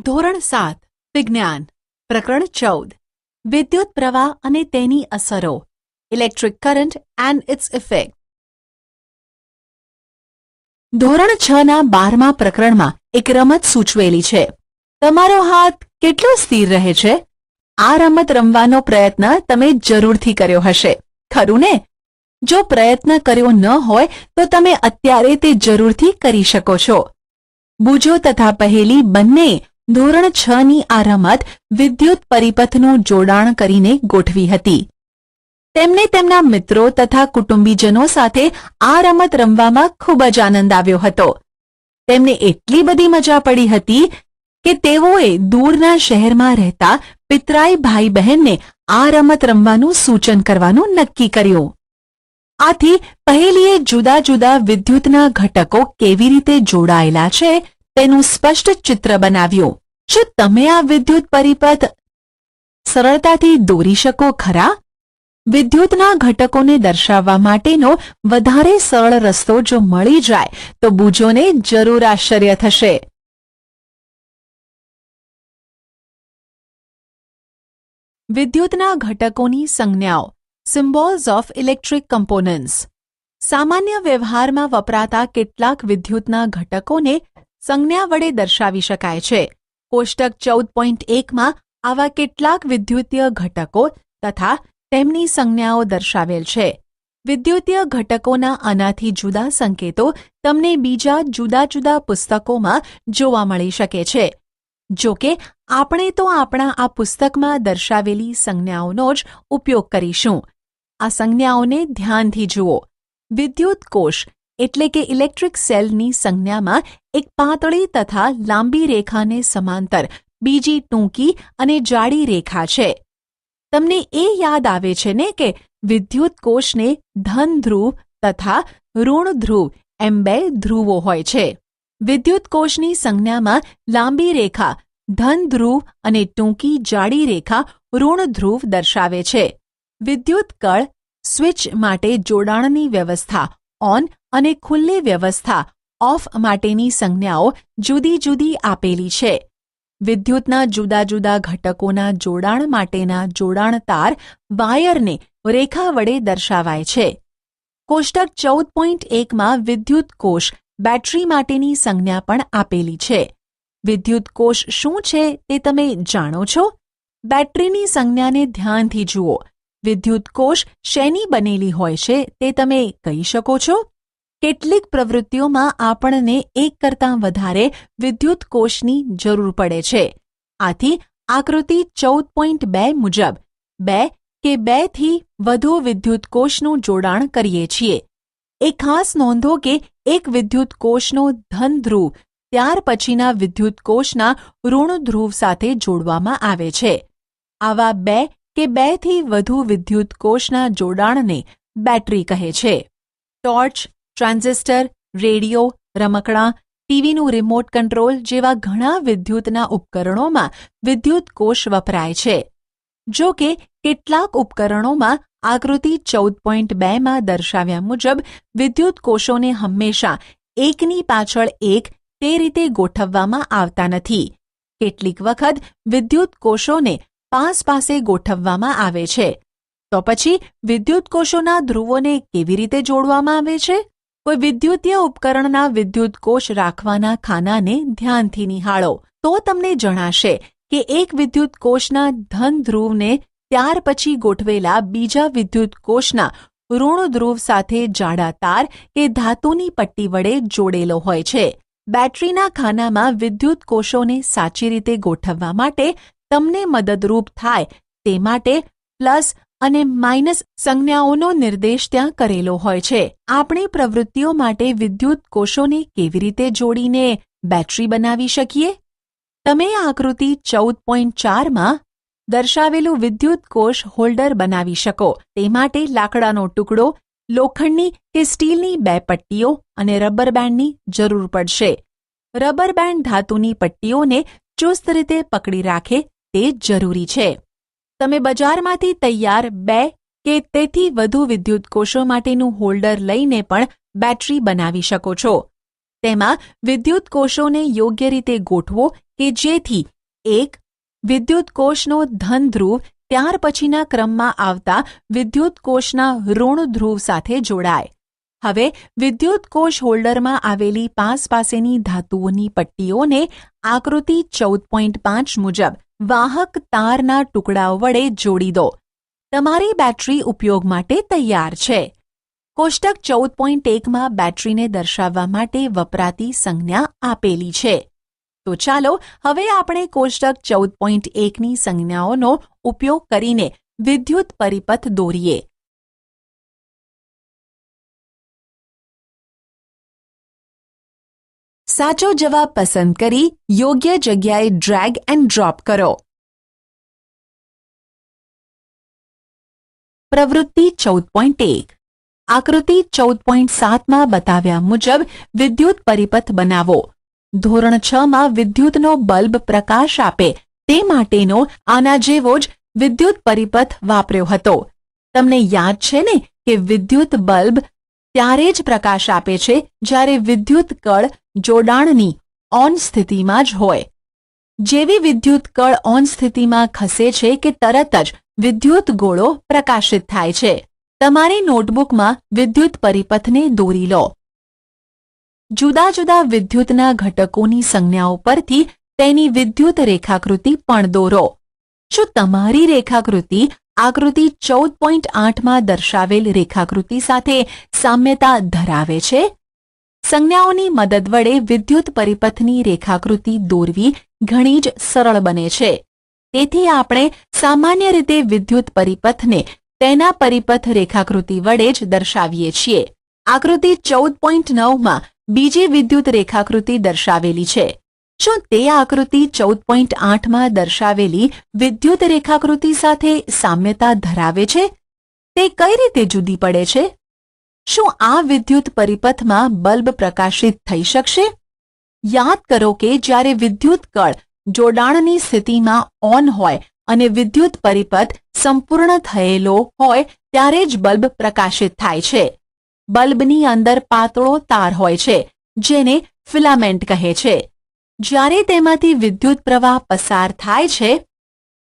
ધોરણ 7 વિજ્ઞાન પ્રકરણ 14 વિદ્યુત પ્રવાહ અને તેની અસરો electric current and its effect. ધોરણ 6 ના 12મા પ્રકરણમાં એક રમત સૂચવેલી છે. તમારો હાથ કેટલો સ્થિર રહે છે? આ રમત રમવાનો પ્રયત્ન તમે જરૂરથી કર્યો હશે, ખરું ને? જો પ્રયત્ન કર્યો ન હોય તો તમે અત્યારે તે જરૂરથી કરી શકો છો. બુજો તથા પહેલી બંને ધોરણ 6 ની આ રમત વિદ્યુત પરિપથનું જોડાણ કરીને ગોઠવી હતી. તેમને તેમના મિત્રો તથા કુટુંબીજનો સાથે આ રમત રમવામાં ખૂબ જ આનંદ આવ્યો હતો. તેમને એટલી બધી મજા પડી હતી કે તેઓએ દૂરના શહેરમાં રહેતા પિતરાઈ ભાઈ બહેનને આ રમત રમવાનું સૂચન કરવાનું નક્કી કર્યું. આથી પહેલીએ જુદા જુદા વિદ્યુતના ઘટકો કેવી રીતે જોડાયેલા છે તેનું સ્પષ્ટ ચિત્ર બનાવ્યું. શું તમે આ વિદ્યુત પરિપથ સરળતાથી દોરી શકો ખરા? વિદ્યુતના ઘટકોને દર્શાવવા માટેનો વધારે સરળ રસ્તો જો મળી જાય તો બુજોને જરૂર આશ્ચર્ય થશે. વિદ્યુતના ઘટકોની સંજ્ઞાઓ સિમ્બોલ્સ ઓફ ઇલેક્ટ્રિક કમ્પોનન્ટ્સ. સામાન્ય વ્યવહારમાં વપરાતા કેટલાક વિદ્યુતના ઘટકોને સંજ્ઞા વડે દર્શાવી શકાય છે. કોષ્ટક 14.1માં આવા કેટલાક વિદ્યુતીય ઘટકો તથા તેમની સંજ્ઞાઓ દર્શાવેલ છે. વિદ્યુતીય ઘટકોના આનાથી જુદા સંકેતો તમને બીજા જુદા જુદા પુસ્તકોમાં જોવા મળી શકે છે. જો કે આપણે તો આપણા આ પુસ્તકમાં દર્શાવેલી સંજ્ઞાઓનો જ ઉપયોગ કરીશું. આ સંજ્ઞાઓને ધ્યાનથી જુઓ. વિદ્યુત કોષ એટલે કે ઇલેક્ટ્રિક સેલની સંજ્ઞામાં એક પાતળી તથા લાંબી રેખાને સમાંતર બીજી ટૂંકી અને જાડી રેખા છે. તમને એ યાદ આવે છે ને કે વિદ્યુત કોષને ધન ધ્રુવ તથા ઋણ ધ્રુવ એમ બે ધ્રુવો હોય છે. વિદ્યુત કોષની સંજ્ઞામાં લાંબી રેખા ધન ધ્રુવ અને ટૂંકી જાડી રેખા ઋણ ધ્રુવ દર્શાવે છે. વિદ્યુત કળ સ્વિચ માટે જોડાણની વ્યવસ્થા ઓન અને ખુલ્લી વ્યવસ્થા ઓફ માટેની સંજ્ઞાઓ જુદી જુદી આપેલી છે. વિદ્યુતના જુદા જુદા ઘટકોના જોડાણ માટેના જોડાણ તાર વાયરને રેખા વડે દર્શાવાય છે. કોષ્ટક 14.1માં વિદ્યુત કોષ બેટરી માટેની સંજ્ઞા પણ આપેલી છે. વિદ્યુત કોષ શું છે તે તમે જાણો છો? બેટરીની સંજ્ઞાને ધ્યાનથી જુઓ. વિદ્યુત કોષ શેની બનેલી હોય છે તે તમે કહી શકો છો? કેટલીક પ્રવૃત્તિઓમાં આપણને એક કરતાં વધારે વિદ્યુત કોષની જરૂર પડે છે. આથી આકૃતિ 14.2 મુજબ 2 કે 2 થી વધુ વિદ્યુત કોષનું જોડાણ કરીએ છીએ. એ ખાસ નોંધો કે એક વિદ્યુત કોષનો ધન ધ્રુવ ત્યાર પછીના વિદ્યુત કોષના ઋણ ધ્રુવ સાથે જોડવામાં આવે છે. આવા 2 કે 2 થી વધુ વિદ્યુત કોષના જોડાણને બેટરી કહે છે. ટોર્ચ, ટ્રાન્ઝિસ્ટર, રેડિયો, રમકડાં, ટીવીનું રિમોટ કંટ્રોલ જેવા ઘણા વિદ્યુતના ઉપકરણોમાં વિદ્યુત કોષ વપરાય છે. જો કે કેટલાક ઉપકરણોમાં આકૃતિ 14.2માં દર્શાવ્યા મુજબ વિદ્યુત કોષોને હંમેશા એકની પાછળ એક તે રીતે ગોઠવવામાં આવતા નથી. કેટલીક વખત વિદ્યુત કોષોને પાસે ગોઠવવામાં આવે છે. તો પછી વિદ્યુત કોષોના ધ્રુવોને કેવી રીતે જોડવામાં આવે છે? કોઈ વિદ્યુતીય ઉપકરણના વિદ્યુત કોષ રાખવાના ખાનાને ધ્યાનથી નિહાળો તો તમને જણાશે કે એક વિદ્યુત કોષના ધન ધ્રુવને ત્યાર પછી ગોઠવેલા બીજા વિદ્યુત કોષના ઋણ ધ્રુવ સાથે જાડા તાર કે ધાતુની પટ્ટી વડે જોડેલો હોય છે. બેટરીના ખાનામાં વિદ્યુત કોષોને સાચી રીતે ગોઠવવા માટે તમને મદદરૂપ થાય તે માટે પ્લસ અને માઇનસ સંજ્ઞાઓનો નિર્દેશ ત્યાં કરેલો હોય છે. આપણી પ્રવૃત્તિઓ માટે વિદ્યુત કોષોને કેવી રીતે જોડીને બેટરી બનાવી શકીએ? તમે આકૃતિ 14.4માં દર્શાવેલું વિદ્યુત કોષ હોલ્ડર બનાવી શકો. તે માટે લાકડાનો ટુકડો, લોખંડની કે સ્ટીલની 2 પટ્ટીઓ અને રબર બેન્ડની જરૂર પડશે. રબર બેન્ડ ધાતુની પટ્ટીઓને ચુસ્ત રીતે પકડી રાખે તે જરૂરી છે. તમે બજારમાંથી તૈયાર 2 કે તેથી વધુ વિદ્યુત કોષો માટેનું હોલ્ડર લઈને પણ બેટરી બનાવી શકો છો. તેમાં વિદ્યુત કોષોને યોગ્ય રીતે ગોઠવો કે જેથી એક વિદ્યુત કોષનો ધન ધ્રુવ ત્યાર પછીના ક્રમમાં આવતા વિદ્યુત કોષના ઋણ ધ્રુવ સાથે જોડાય. હવે વિદ્યુત કોષ હોલ્ડરમાં આવેલી પાસેની ધાતુઓની પટ્ટીઓને આકૃતિ 14.5 મુજબ વાહક તારના ટુકડાઓ વડે જોડી દો. તમારી બેટરી ઉપયોગ માટે તૈયાર છે. કોષ્ટક 14.1માં બેટરીને દર્શાવવા માટે વપરાતી સંજ્ઞા આપેલી છે. તો ચાલો હવે આપણે કોષ્ટક 14.1ની સંજ્ઞાઓનો ઉપયોગ કરીને વિદ્યુત પરિપથ દોરીએ. સાચો જવાબ પસંદ કરી યોગ્ય જગ્યાએ ડ્રેગ એન્ડ ડ્રોપ કરો. પ્રવૃત્તિ 14.1 આકૃતિ 14.7માં બતાવ્યા મુજબ વિદ્યુત પરિપથ બનાવો. ધોરણ 6માં વિદ્યુતનો બલ્બ પ્રકાશ આપે તે માટેનો આના જેવો જ વિદ્યુત પરિપથ વાપર્યો હતો. તમને યાદ છે ને કે વિદ્યુત બલ્બ ત્યારે જ પ્રકાશ આપે છે જ્યારે વિદ્યુત કળ જોડાણની ઓન સ્થિતિમાં જ હોય. જેવી વિદ્યુત કળ ઓન સ્થિતિમાં ખસે છે કે તરત જ વિદ્યુત ગોળો પ્રકાશિત થાય છે. તમારી નોટબુકમાં વિદ્યુત પરિપથને દોરી લો. જુદા જુદા વિદ્યુતના ઘટકોની સંજ્ઞાઓ પરથી તેની વિદ્યુત રેખાકૃતિ પણ દોરો. શું તમારી રેખાકૃતિ આકૃતિ 14.8માં દર્શાવેલ રેખાકૃતિ સાથે સામ્યતા ધરાવે છે? સંજ્ઞાઓની મદદ વડે વિદ્યુત પરિપથની રેખાકૃતિ દોરવી ઘણી જ સરળ બને છે. તેથી આપણે સામાન્ય રીતે વિદ્યુત પરિપથને તેના પરિપથ રેખાકૃતિ વડે જ દર્શાવીએ છીએ. આકૃતિ 14.9માં બીજી વિદ્યુત રેખાકૃતિ દર્શાવેલી છે. શું તે આકૃતિ 14.8માં દર્શાવેલી વિદ્યુત રેખાકૃતિ સાથે સામ્યતા ધરાવે છે? તે કઈ રીતે જુદી પડે છે? શું આ વિદ્યુત પરિપથમાં બલ્બ પ્રકાશિત થઈ શકશે? યાદ કરો કે જ્યારે વિદ્યુત કળ જોડાણની સ્થિતિમાં ઓન હોય અને વિદ્યુત પરિપથ સંપૂર્ણ થયેલો હોય ત્યારે જ બલ્બ પ્રકાશિત થાય છે. બલ્બની અંદર પાતળો તાર હોય છે જેને ફિલામેન્ટ કહે છે. જ્યારે તેમાંથી વિદ્યુત પ્રવાહ પસાર થાય છે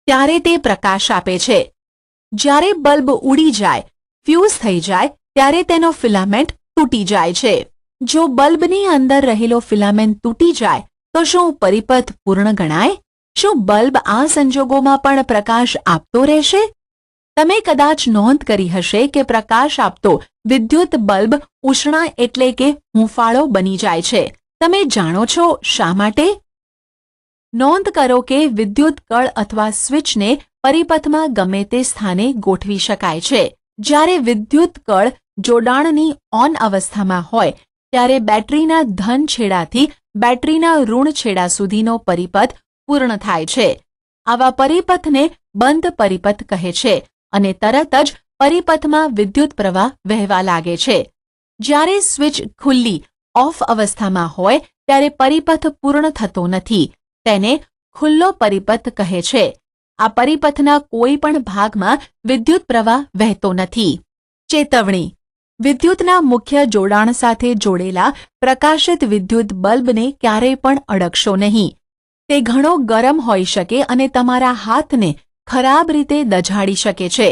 ત્યારે તે પ્રકાશ આપે છે. જ્યારે બલ્બ ઉડી જાય, ફ્યુઝ થઈ જાય ત્યારે તેનો ફિલામેન્ટ તૂટી જાય છે. જો બલ્બની અંદર રહેલો ફિલામેન્ટ તૂટી જાય તો શું પરિપથ પૂર્ણ ગણાય? શું બલ્બ આ સંજોગોમાં પણ પ્રકાશ આપતો રહેશે? તમે કદાચ નોંધ કરી હશે કે પ્રકાશ આપતો વિદ્યુત બલ્બ ઉષ્ણા એટલે કે હૂંફાળો બની જાય છે. તમે જાણો છો શા માટે? નોંધ કરો કે વિદ્યુત કળ અથવા સ્વિચને પરિપથમાં ગમે તે સ્થાને ગોઠવી શકાય છે. જ્યારે વિદ્યુત કળ જોડાણની ઓન અવસ્થામાં હોય ત્યારે બેટરીના ધન છેડાથી બેટરીના ઋણ છેડા સુધીનો પરિપથ પૂર્ણ થાય છે. આવા પરિપથને બંધ પરિપથ કહે છે અને તરત જ પરિપથમાં વિદ્યુત પ્રવાહ વહેવા લાગે છે. જ્યારે સ્વિચ ખુલ્લી ઓફ અવસ્થામાં હોય ત્યારે પરિપથ પૂર્ણ થતો નથી. તેને ખુલ્લો પરિપથ કહે છે. આ પરિપથના કોઈ પણ ભાગમાં વિદ્યુત પ્રવાહ વહેતો નથી. ચેતવણી: વિદ્યુતના મુખ્ય જોડાણ સાથે જોડેલા પ્રકાશિત વિદ્યુત બલ્બને ક્યારેય પણ અડકશો નહીં. તે ઘણો ગરમ હોઈ શકે અને તમારા હાથને ખરાબ રીતે દઝાડી શકે છે.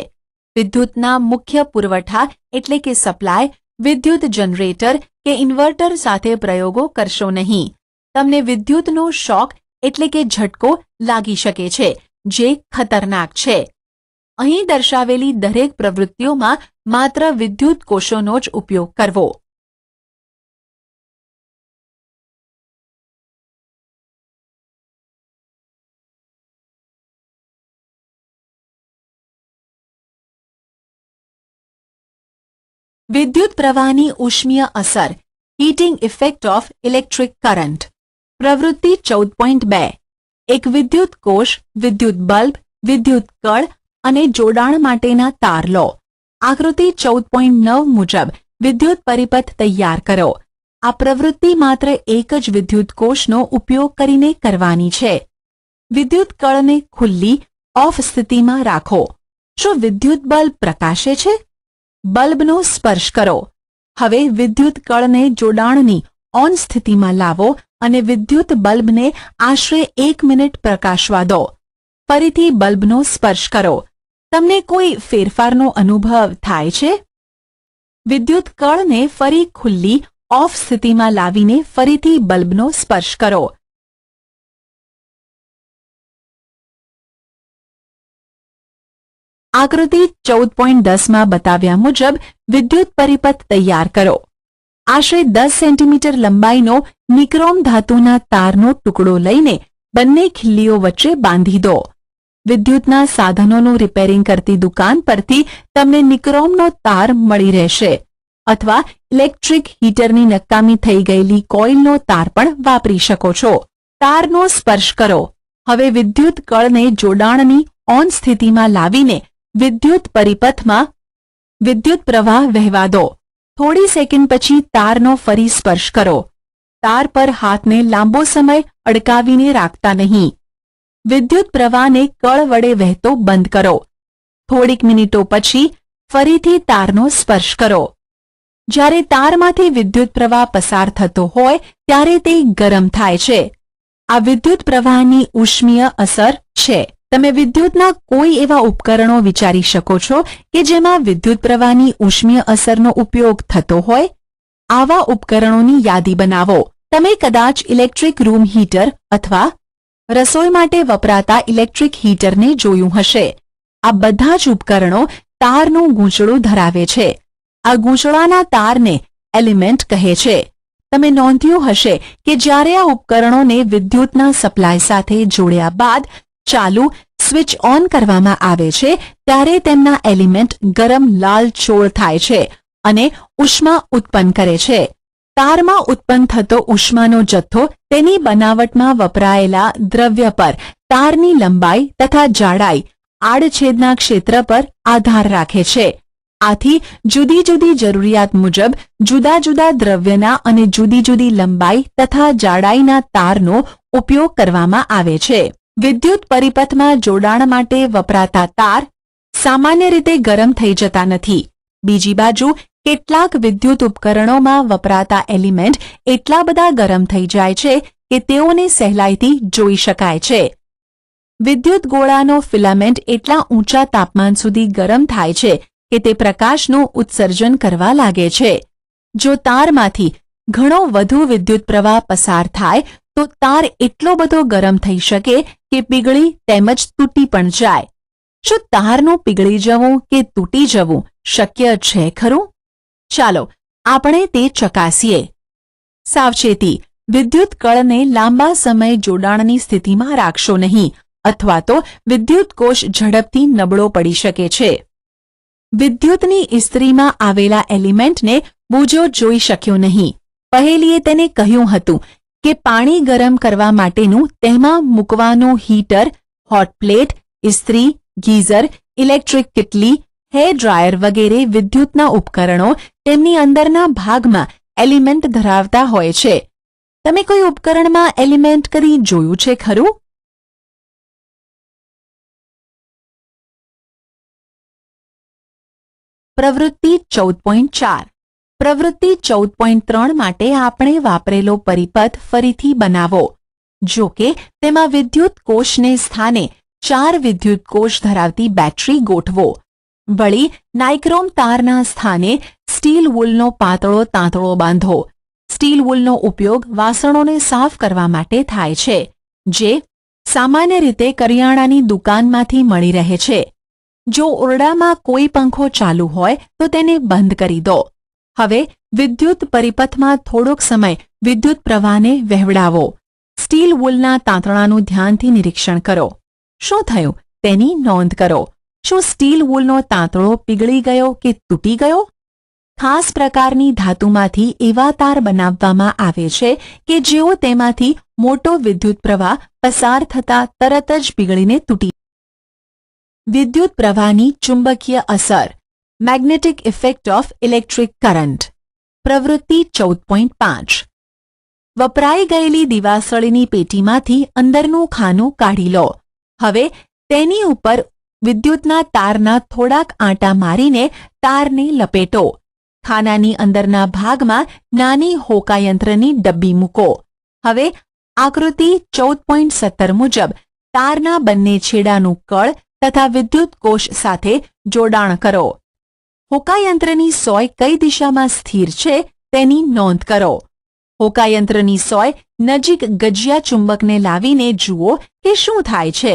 વિદ્યુતના મુખ્ય પુરવઠા એટલે કે સપ્લાય, વિદ્યુત જનરેટર કે ઇન્વર્ટર સાથે પ્રયોગો કરશો નહીં. તમને વિદ્યુતનો શોક એટલે કે ઝટકો લાગી શકે છે જે ખતરનાક છે. અહીં દર્શાવેલી દરેક પ્રવૃત્તિઓમાં માત્ર વિદ્યુત કોષોનો જ ઉપયોગ કરવો. વિદ્યુત પ્રવાહની ઉષ્મીય અસર, heating effect of electric current. પ્રવૃત્તિ 14.2 એક વિદ્યુત કોષ, વિદ્યુત બલ્બ, વિદ્યુત કળ અને જોડાણ માટેના તાર લો. આકૃતિ 14.9 મુજબ વિદ્યુત પરિપથ તૈયાર કરો. આ પ્રવૃત્તિ માત્ર એક જ વિદ્યુત કોષનો ઉપયોગ કરીને કરવાની છે. વિદ્યુત કળને ખુલ્લી ઓફ સ્થિતિમાં રાખો. શું વિદ્યુત બલ્બ પ્રકાશે છે? બલ્બનો સ્પર્શ કરો. હવે વિદ્યુત કળને જોડાણની ઓન સ્થિતિમાં લાવો અને વિદ્યુત બલ્બને આશરે 1 મિનિટ પ્રકાશવા દો. ફરીથી બલ્બનો સ્પર્શ કરો. તમને કોઈ ફેરફારનો અનુભવ થાય છે? વિદ્યુત કળને ફરી ખુલ્લી ઓફ સ્થિતિમાં લાવીને ફરીથી બલ્બનો સ્પર્શ કરો. આકૃતિ 14.10માં બતાવ્યા મુજબ વિદ્યુત પરિપથ તૈયાર કરો. આશરે 10 સેન્ટીમીટર લંબાઈનો નિક્રોમ ધાતુના તારનો ટુકડો લઈને બંને ખિલ્લીઓ વચ્ચે બાંધી દો. વિદ્યુતના સાધનોનું રિપેરિંગ કરતી દુકાન પરથી તમને નિક્રોમનો તાર મળી રહેશે અથવા ઇલેક્ટ્રિક હીટરની નકામી થઈ ગયેલી કોઇલનો તાર પણ વાપરી શકો છો. તારનો સ્પર્શ કરો. હવે વિદ્યુત કળને જોડાણની ઓન સ્થિતિમાં લાવીને વિદ્યુત પરિપથમાં વિદ્યુત પ્રવાહ વહેવા દો. થોડી સેકન્ડ પછી તારનો ફરી સ્પર્શ કરો. તાર પર હાથને લાંબો સમય અડકાવીને રાખતા નહીં. વિદ્યુત પ્રવાહને કળ વડે વહેતો બંધ કરો. થોડીક મિનિટો પછી ફરીથી તારનો સ્પર્શ કરો. જ્યારે તારમાંથી વિદ્યુત પ્રવાહ પસાર થતો હોય ત્યારે તે ગરમ થાય છે. આ વિદ્યુત પ્રવાહની ઉષ્મીય અસર છે. તમે વિદ્યુતના કોઈ એવા ઉપકરણો વિચારી શકો છો કે જેમાં વિદ્યુત પ્રવાહની ઉષ્મીય અસરનો ઉપયોગ થતો હોય? આવા ઉપકરણોની યાદી બનાવો. તમે કદાચ ઇલેક્ટ્રિક રૂમ હીટર અથવા રસોઈ માટે વપરાતા ઇલેક્ટ્રિક હીટરને જોયું હશે. આ બધા જ ઉપકરણો તારનું ગૂંચળું ધરાવે છે. આ ગૂંચળાના તારને એલિમેન્ટ કહે છે. તમે નોંધ્યું હશે કે જ્યારે આ ઉપકરણોને વિદ્યુતના સપ્લાય સાથે જોડ્યા બાદ ચાલુ સ્વિચ ઓન કરવામાં આવે છે ત્યારે તેમના એલિમેન્ટ ગરમ લાલચોળ થાય છે અને ઉષ્મા ઉત્પન્ન કરે છે. તારમાં ઉત્પન્ન થતો ઉષ્માનો જથ્થો તેની બનાવટમાં વપરાયેલા દ્રવ્ય પર તારની લંબાઈ તથા જાડાઈ આડછેદના ક્ષેત્ર પર આધાર રાખે છે. આથી જુદી જુદી જરૂરિયાત મુજબ જુદા જુદા દ્રવ્યના અને જુદી જુદી લંબાઈ તથા જાડાઈના તારનો ઉપયોગ કરવામાં આવે છે. વિદ્યુત પરિપથમાં જોડાણ માટે વપરાતા તાર સામાન્ય રીતે ગરમ થઈ જતા નથી. બીજી બાજુ કેટલાક વિદ્યુત ઉપકરણોમાં વપરાતા એલિમેન્ટ એટલા બધા ગરમ થઈ જાય છે કે તેઓને સહેલાઈથી જોઈ શકાય છે. વિદ્યુત ગોળાનો ફિલામેન્ટ એટલા ઊંચા તાપમાન સુધી ગરમ થાય છે કે તે પ્રકાશનું ઉત્સર્જન કરવા લાગે છે. જો તારમાંથી ઘણો વધુ વિદ્યુત પ્રવાહ પસાર થાય તો તાર એટલો બધો ગરમ થઈ શકે કે પીગળી તેમજ તૂટી પણ જાય. શું તારનું પીગળી જવું કે તૂટી જવું શક્ય છે ખરું? ચાલો આપણે તે ચકાસીએ. સાવચેતી: વિદ્યુત કળને લાંબા સમય જોડાણની સ્થિતિમાં રાખશો નહીં અથવા તો વિદ્યુત કોષ ઝડપથી નબળો પડી શકે છે. વિદ્યુતની ઇસ્ત્રીમાં આવેલા એલિમેન્ટને બુજો જોઈ શક્યો નહીં. પહેલીએ તેને કહ્યું હતું કે પાણી ગરમ કરવા માટેનું તેમાં મૂકવાનું હીટર, હોટ પ્લેટ, ઇસ્ત્રી, ગીઝર, ઇલેક્ટ્રિક કિટલી, હેર ડ્રાયર વગેરે વિદ્યુતના ઉપકરણો તેમની અંદરના ભાગમાં એલિમેન્ટ ધરાવતા હોય છે. તમે કોઈ ઉપકરણમાં એલિમેન્ટ કદી જોયું છે ખરું? પ્રવૃત્તિ 14.4 પ્રવૃત્તિ 14.3 માટે આપણે વાપરેલો પરિપથ ફરીથી બનાવો. જો કે તેમાં વિદ્યુત કોષને સ્થાને 4 વિદ્યુત કોષ ધરાવતી બેટરી ગોઠવો. વળી નાઇક્રોમ તારના સ્થાને સ્ટીલ વૂલનો પાતળો તાંતણો બાંધો. સ્ટીલ વૂલનો ઉપયોગ વાસણોને સાફ કરવા માટે થાય છે, જે સામાન્ય રીતે કરિયાણાની દુકાનમાંથી મળી રહે છે. જો ઓરડામાં કોઈ પંખો ચાલુ હોય તો તેને બંધ કરી દો. હવે વિદ્યુત પરિપથમાં થોડોક સમય વિદ્યુત પ્રવાહને વહેવડાવો. સ્ટીલ વૂલના તાંતણાનું ધ્યાનથી નિરીક્ષણ કરો. શું થયું તેની નોંધ કરો. શું સ્ટીલ વૂલનો તાંતણો પીગળી ગયો કે તૂટી ગયો? ખાસ પ્રકારની ધાતુમાંથી એવા તાર બનાવવામાં આવે છે કે જેઓ તેમાંથી મોટો વિદ્યુત પ્રવાહ પસાર થતા તરત જ પીગળીને તૂટી. વિદ્યુત પ્રવાહની ચુંબકીય અસર, magnetic effect of electric current. પ્રવૃત્તિ 14.5 વપરાઈ ગયેલી દિવાસળીની પેટીમાંથી અંદરનું ખાનું કાઢી લો. હવે તેની ઉપર વિદ્યુતના તારના થોડાક આંટા મારીને તારને લપેટો. ખાનાની અંદરના ભાગમાં નાની હોકાયંત્રની ડબ્બી મૂકો. હવે આકૃતિ 14.17 મુજબ તારના બંને છેડાનું કળ તથા વિદ્યુત કોષ સાથે જોડાણ કરો. હોકાયંત્રની સોય કઈ દિશામાં સ્થિર છે તેની નોંધ કરો. હોકાયંત્રની સોય નજીક ગજિયા ચુંબકને લાવીને જુઓ કે શું થાય છે.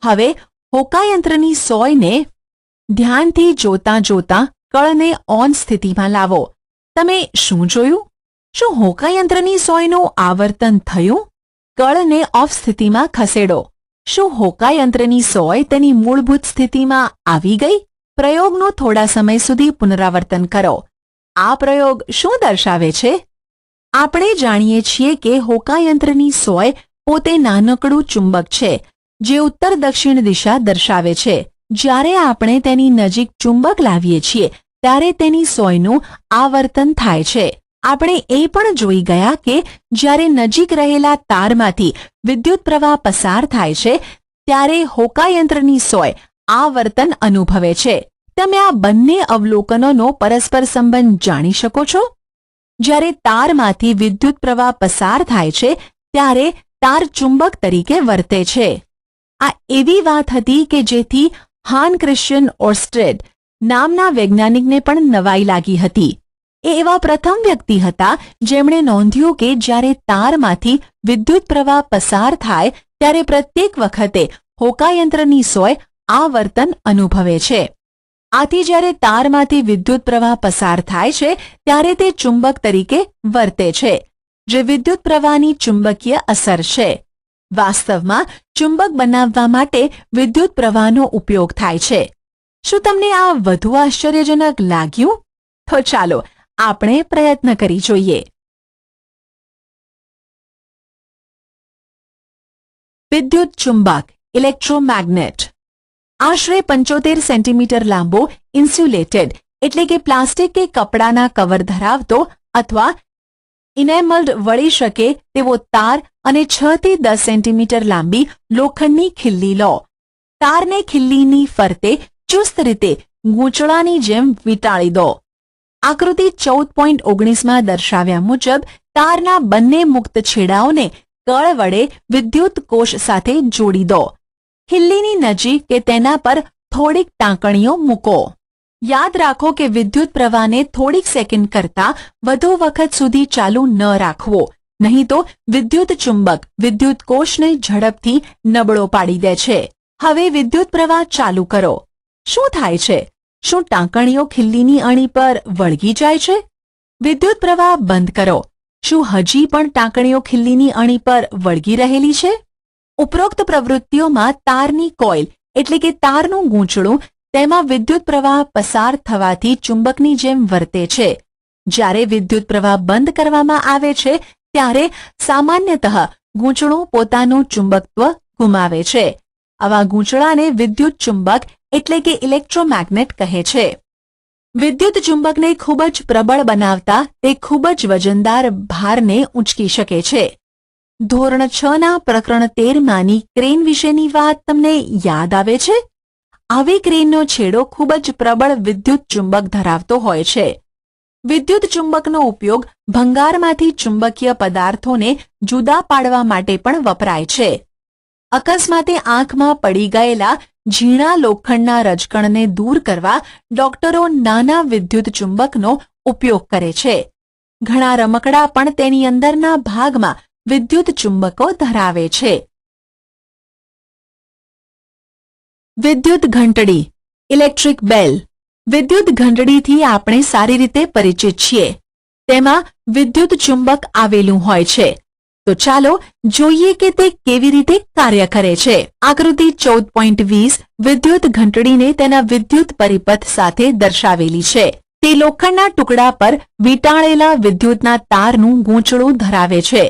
હવે હોકાયંત્રની સોયને ધ્યાનથી જોતાં જોતાં કળને ઓન સ્થિતિમાં લાવો. તમે શું જોયું? શું હોકાયંત્રની સોયનું આવર્તન થયું? કળને ઓફ સ્થિતિમાં ખસેડો. શું હોકાયંત્રની સોય તેની મૂળભૂત સ્થિતિમાં આવી ગઈ? પ્રયોગનું થોડા સમય સુધી પુનરાવર્તન કરો. આ પ્રયોગ શું દર્શાવે છે? આપણે જાણીએ છીએ કે હોકાયંત્રની સોય પોતે નાનકડું ચુંબક છે જે ઉત્તર દક્ષિણ દિશા દર્શાવે છે. જ્યારે આપણે તેની નજીક ચુંબક લાવીએ છીએ ત્યારે તેની સોયનું આવર્તન થાય છે. આપણે એ પણ જોઈ ગયા કે જ્યારે નજીક રહેલા તારમાંથી વિદ્યુત પ્રવાહ પસાર થાય છે ત્યારે હોકાયંત્રની સોય આવર્તન અનુભવે છે. તમે આ બંને અવલોકનોનો પરસ્પર સંબંધ જાણી શકો છો? જ્યારે તારમાંથી વિદ્યુત પ્રવાહ પસાર થાય છે ત્યારે તાર ચુંબક તરીકે વર્તે છે. આ એવી વાત હતી કે જેથી હાન ક્રિશ્ચિયન ઓર્સ્ટેડ નામના વૈજ્ઞાનિકને પણ નવાઈ લાગી હતી. એ એવા પ્રથમ વ્યક્તિ હતા જેમણે નોંધ્યું કે જ્યારે તારમાંથી વિદ્યુત પ્રવાહ પસાર થાય ત્યારે પ્રત્યેક વખતે હોકાયંત્રની સોય આવર્તન અનુભવે છે. આથી જ્યારે તારમાંથી વિદ્યુત પ્રવાહ પસાર થાય છે ત્યારે તે ચુંબક તરીકે વર્તે છે, જે વિદ્યુત પ્રવાહની ચુંબકીય અસર છે. વાસ્તવમાં ચુંબક બનાવવા માટે વિદ્યુત પ્રવાહનો ઉપયોગ થાય છે. શું તમને આ વધુ આશ્ચર્યજનક લાગ્યું? તો ચાલો આપણે પ્રયત્ન કરી જોઈએ. વિદ્યુત ચુંબક ઇલેક્ટ્રોમેગ્નેટ આશરે 75 સેન્ટીમીટર લાંબો ઇન્સ્યુલેટેડ એટલે કે પ્લાસ્ટિક કે કપડાના કવર ધરાવતો અથવા ઇનેમલ્ડ વળી શકે તેવો તાર અને 6 થી 10 સેન્ટીમીટર લાંબી લોખંડની ખિલ્લી લો. તારને ખિલ્લીની ફરતે ચુસ્ત રીતે ગૂંચળાની જેમ વીંટાળી દો. આકૃતિ 14.19માં દર્શાવ્યા મુજબ તારના બંને મુક્ત છેડાઓને કળ વડે વિદ્યુત કોષ સાથે જોડી દો. ખિલ્લીની નજીક કે તેના પર થોડીક ટાંકણીઓ મૂકો. યાદ રાખો કે વિદ્યુત પ્રવાહને થોડીક સેકન્ડ કરતાં વધુ વખત સુધી ચાલુ ન રાખવો, નહીં તો વિદ્યુત ચુંબક વિદ્યુત કોષને ઝડપથી નબળો પાડી દે છે. હવે વિદ્યુત પ્રવાહ ચાલુ કરો. શું થાય છે? શું ટાંકણીઓ ખિલ્લીની અણી પર વળગી જાય છે? વિદ્યુત પ્રવાહ બંધ કરો. શું હજી પણ ટાંકણીઓ ખિલ્લીની અણી પર વળગી રહેલી છે? ઉપરોક્ત પ્રવૃત્તિઓમાં તારની કોઇલ એટલે કે તારનું ગૂંચળું તેમાં વિદ્યુત પ્રવાહ પસાર થવાથી ચુંબકની જેમ વર્તે છે. જ્યારે વિદ્યુત પ્રવાહ બંધ કરવામાં આવે છે ત્યારે સામાન્યતઃ ગૂંચળું પોતાનું ચુંબકત્વ ગુમાવે છે. આવા ગૂંચળાને વિદ્યુત ચુંબક એટલે કે ઇલેક્ટ્રોમેગ્નેટ કહે છે. વિદ્યુત ચુંબકને ખૂબ જ પ્રબળ બનાવતા તે ખૂબ જ વજનદાર ભારને ઊંચકી શકે છે. ધોરણ 6ના પ્રકરણ 13માંની ક્રેન વિશેની વાત તમને યાદ આવે છે? આવી ક્રેનનો છેડો ખૂબ જ પ્રબળ વિદ્યુત ચુંબક ધરાવતો હોય છે. વિદ્યુત ચુંબકનો ઉપયોગ ભંગારમાંથી ચુંબકીય પદાર્થોને જુદા પાડવા માટે પણ વપરાય છે. અકસ્માતે આંખમાં પડી ગયેલા ઝીણા લોખંડના રજકણને દૂર કરવા ડોક્ટરો નાના વિદ્યુત ચુંબકનો ઉપયોગ કરે છે. ઘણા રમકડા પણ તેની અંદરના ભાગમાં વિદ્યુત ચુંબકો ધરાવે છે. વિદ્યુત ઘંટડી ઇલેક્ટ્રિક બેલ વિદ્યુત ઘંટડીથી આપણે સારી રીતે પરિચિત છીએ. તેમાં વિદ્યુત ચુંબક આવેલું હોય છે. તો ચાલો જોઈએ કે તે કેવી રીતે કાર્ય કરે છે. આકૃતિ 14.20 વિદ્યુત ઘંટડીને તેના વિદ્યુત પરિપથ સાથે દર્શાવેલી છે. તે લોખંડના ટુકડા પર વીંટાળેલા વિદ્યુતના તારનું ગૂંચળું ધરાવે છે.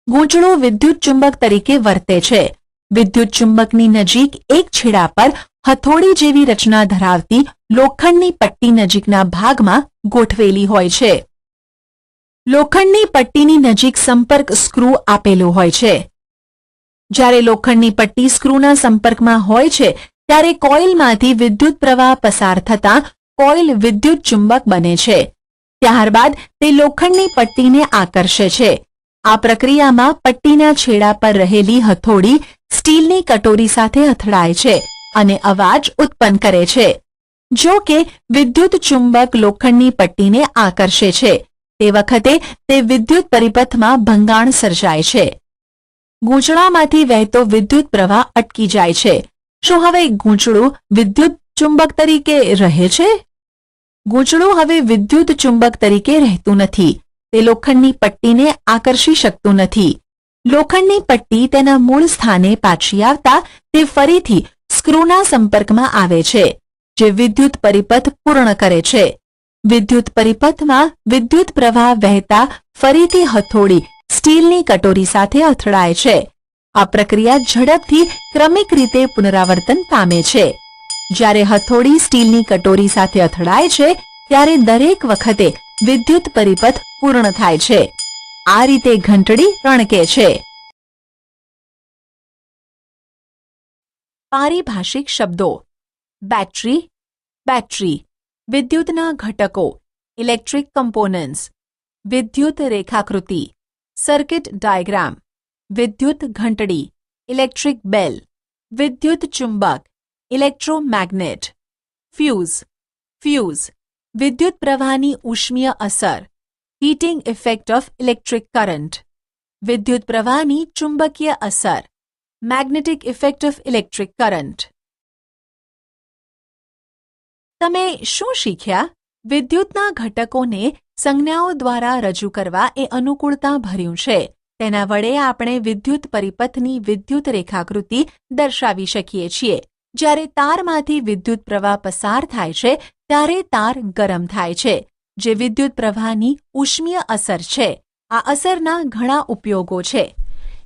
ગૂંચળું વિદ્યુત ચુંબક તરીકે વર્તે છે. વિદ્યુત ચુંબકની નજીક એક છેડા પર હથોડી જેવી રચના ધરાવતી લોખંડની પટ્ટી નજીકના ભાગમાં ગોઠવેલી હોય છે. લોખંડની પટ્ટીની નજીક સંપર્ક સ્ક્રૂ આપેલો હોય છે. જ્યારે લોખંડની પટ્ટી સ્ક્રૂના સંપર્કમાં હોય છે ત્યારે કોઇલમાંથી વિદ્યુત પ્રવાહ પસાર થતાં કોઇલ વિદ્યુત ચુંબક બને છે. ત્યારબાદ તે લોખંડની પટ્ટીને આકર્ષે છે. આ પ્રક્રિયામાં પટ્ટીના છેડા પર રહેલી હથોડી સ્ટીલની કટોરી સાથે અથડાય છે અને અવાજ ઉત્પન્ન કરે છે. જો કે વિદ્યુત ચુંબક લોખંડની પટ્ટીને આકર્ષે છે તે વખતે તે વિદ્યુત પરિપથમાં ભંગાણ સર્જાય છે. ગૂંચળામાંથી વહેતો વિદ્યુત પ્રવાહ અટકી જાય છે. શું હવે ગૂંચળું વિદ્યુત ચુંબક તરીકે રહે છે? ગૂંચળું હવે વિદ્યુત ચુંબક તરીકે રહેતું નથી. તે લોખંડની પટ્ટીને આકર્ષી શકતું નથી. લોખંડની પટ્ટી તેના મૂળ સ્થાને પાછી આવતા તે ફરીથી સ્ક્રૂના સંપર્કમાં આવે છે, જે વિદ્યુત પરિપથ પૂર્ણ કરે છે. વિદ્યુત પરિપથમાં વિદ્યુત પ્રવાહ વહેતા ફરીથી હથોડી સ્ટીલની કટોરી સાથે અથડાય છે. આ પ્રક્રિયા ઝડપથી ક્રમિક રીતે પુનરાવર્તન પામે છે. જ્યારે હથોડી સ્ટીલની કટોરી સાથે અથડાય છે ત્યારે દરેક વખતે વિદ્યુત પરિપથ પૂર્ણ થાય છે. આ રીતે ઘંટડી રણકે છે. પારિભાષિક શબ્દો: બેટરી, બેટરી, વિદ્યુતના ઘટકો, ઇલેક્ટ્રિક કમ્પોનન્ટ્સ, વિદ્યુત રેખાકૃતિ, સર્કિટ ડાયાગ્રામ, વિદ્યુત ઘંટડી, ઇલેક્ટ્રિક બેલ, વિદ્યુત ચુંબક, ઇલેક્ટ્રોમેગ્નેટ, ફ્યુઝ, ફ્યુઝ, વિદ્યુત પ્રવાહની ઉષ્મીય અસર, heating effect of electric current, વિદ્યુત પ્રવાહની ચુંબકીય અસર, magnetic effect of electric current. તમે શું શીખ્યા? વિદ્યુતના ઘટકોને સંજ્ઞાઓ દ્વારા રજૂ કરવા એ અનુકૂળતા ભર્યું છે. તેના વડે આપણે વિદ્યુત પરિપથની વિદ્યુત રેખાકૃતિ દર્શાવી શકીએ છીએ. જ્યારે તારમાંથી વિદ્યુત પ્રવાહ પસાર થાય છે ત્યારે તાર ગરમ થાય છે, જે વિદ્યુત પ્રવાહની ઉષ્મીય અસર છે. આ અસરના ઘણા ઉપયોગો છે.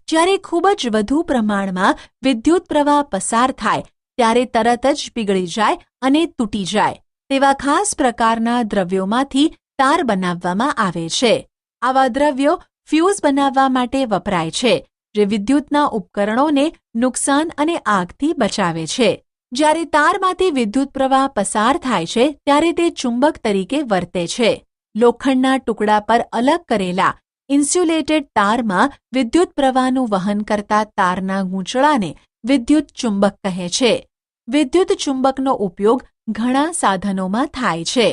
જ્યારે ખૂબ જ વધુ પ્રમાણમાં વિદ્યુત પ્રવાહ પસાર થાય ત્યારે તરત જ પીગળી જાય અને તૂટી જાય તેવા ખાસ પ્રકારના દ્રવ્યોમાંથી તાર બનાવવામાં આવે છે. આવા દ્રવ્યો ફ્યુઝ બનાવવા માટે વપરાય છે, જે વિદ્યુતના ઉપકરણોને નુકસાન અને આગથી બચાવે છે. જ્યારે તારમાંથી વિદ્યુત પ્રવાહ પસાર થાય છે ત્યારે તે ચુંબક તરીકે વર્તે છે. લોખંડના ટુકડા પર અલગ કરેલા ઇન્સ્યુલેટેડ તારમાં વિદ્યુત પ્રવાહનું વહન કરતા તારના ગૂંચળાને વિદ્યુત ચુંબક કહે છે. વિદ્યુત ચુંબકનો ઉપયોગ ઘણા સાધનોમાં થાય છે.